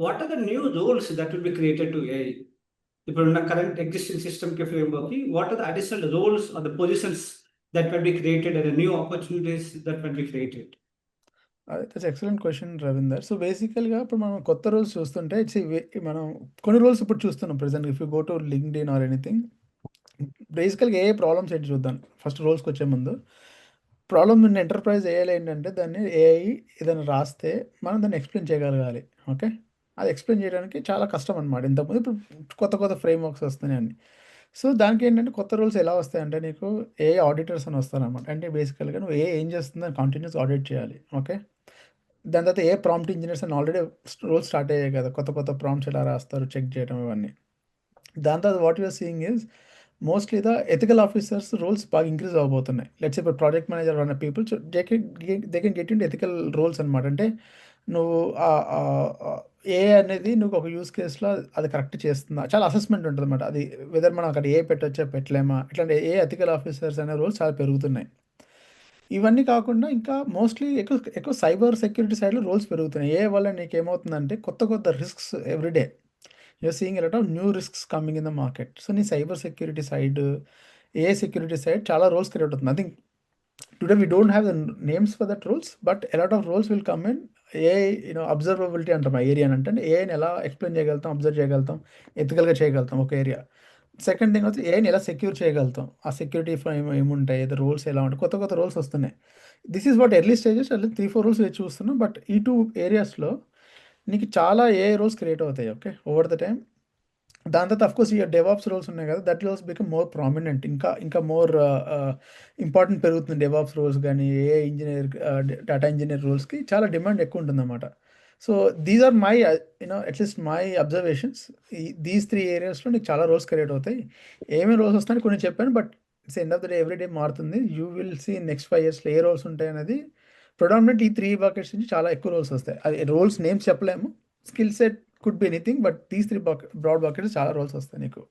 what are the new roles that will be created to AI? ఇప్పుడున్న current existing సిస్టమ్కి ఫ్రేమ్వర్క్కి what are the additional roles or the positions that can be created and new opportunities that can be created? That's excellent question Ravinder. So బేసికల్గా ఇప్పుడు మనం కొత్త roles చూస్తుంటే మనం కొన్ని రోల్స్ ఇప్పుడు చూస్తున్నాం present. If you go to LinkedIn or anything, బేసికల్గా ఏ ప్రాబ్లమ్స్ ఏంటి చూద్దాం ఫస్ట్ రోల్స్కి వచ్చే ముందు. ప్రాబ్లమ్ ఉన్న ఎంటర్ప్రైజ్ చేయాలి ఏంటంటే దాన్ని ఏఐ ఏదైనా రాస్తే మనం దాన్ని ఎక్స్ప్లెయిన్ చేయగలగాలి. ఓకే, అది ఎక్స్ప్లెయిన్ చేయడానికి చాలా కష్టం అనమాట. ఇంతకుముందు ఇప్పుడు కొత్త కొత్త ఫ్రేమ్వర్క్స్ వస్తున్నాయి. సో దానికి ఏంటంటే కొత్త రూల్స్ ఎలా వస్తాయంటే నీకు ఏ ఆడిటర్స్ అని వస్తారనమాట. అంటే బేసికల్గా నువ్వు ఏం చేస్తుందని కంటిన్యూస్ ఆడిట్ చేయాలి. ఓకే, దాని తర్వాత ఏ ప్రాంప్ట్ ఇంజనీర్స్ అని ఆల్రెడీ రోల్స్ స్టార్ట్ అయ్యాయి కదా, కొత్త కొత్త ప్రాంప్ట్స్ ఎలా రాస్తారు చెక్ చేయడం ఇవన్నీ. దాని తర్వాత what you're seeing is mostly the ethical officers roles బాగా ఇంక్రీజ్ అవ్వబోతున్నాయి. లెట్స్ ఇప్పుడు ప్రాజెక్ట్ మేనేజర్ అన్న people they can get in ethical roles అనమాట. అంటే నువ్వు ఏ అనేది నువ్వు ఒక యూస్ కేసులో అది కరెక్ట్ చేస్తుందా, చాలా అసెస్మెంట్ ఉంటుంది అనమాట. అది వెదర్ మనం అక్కడ ఏ పెట్టొచ్చా పెట్టలేమా, ఇట్లాంటి ఏ ఎథికల్ ఆఫీసర్స్ అనే రోల్స్ చాలా పెరుగుతున్నాయి. ఇవన్నీ కాకుండా ఇంకా మోస్ట్లీ ఎక్కువ ఎక్కువ సైబర్ సెక్యూరిటీ సైడ్లో రోల్స్ పెరుగుతున్నాయి. ఏ వల్ల నీకు ఏమవుతుందంటే కొత్త కొత్త risks everyday you're seeing a lot of new risks coming in the market. So నీ సైబర్ సెక్యూరిటీ సైడ్, ఏ సెక్యూరిటీ సైడ్ చాలా రోల్స్ క్రియేట్ అవుతుంది. I think today we don't have the names for that roles, but a lot of roles will come in. AI observability అంటాం ఆ area అంటే ఏఐని ఎలా explain చేయగలుగుతాం, అబ్జర్వ్ చేయగలుగుతాం, ఎథికల్గా చేయగలుగుతాం ఒక ఏరియా. సెకండ్ థింగ్ వచ్చి ఏఐని ఎలా సెక్యూర్ చేయగలుగుతాం, ఆ సెక్యూరిటీ ఏముంటాయి, రోల్స్ ఎలా ఉంటాయి, కొత్త కొత్త రోల్స్ వస్తున్నాయి. This is what early stages 3-4 roles చూస్తున్నాం. బట్ ఈ 2 ఏరియాస్లో నీకు చాలా ఏఐ రోల్స్ క్రియేట్ అవుతాయి. Okay, over the time. దాని తర్వాత అఫ్కోర్స్ ఈ డెవాప్స్ రోల్స్ ఉన్నాయి కదా, that roles become more prominent. ఇంకా మోర్ ఇంపార్టెంట్ పెరుగుతుంది. డెవాప్స్ రోల్స్ కానీ ఏఐ ఇంజనీర్, డేటా ఇంజనీర్ రోల్స్కి చాలా డిమాండ్ ఎక్కువ ఉంటుంది అన్నమాట. So these are my at least my observations. These 3 ఏరియాస్లో నీకు చాలా రోల్స్ క్రియేట్ అవుతాయి. ఏమేమి రోల్స్ వస్తాయని కొన్ని చెప్పాను, but it's end of the day every day మారుతుంది. యూ విల్ సీ నెక్స్ట్ 5 ఇయర్స్లో ఏ రోల్స్ ఉంటాయి అనేది. ప్రొడామినెంట్ ఈ 3 బకెట్స్ నుంచి చాలా ఎక్కువ రోల్స్ వస్తాయి. అది రోల్స్ నేమ్స్ చెప్పలేము, skill set could be anything, but these 3 broad buckets చాలా రోల్స్ వస్తాయి నీకు.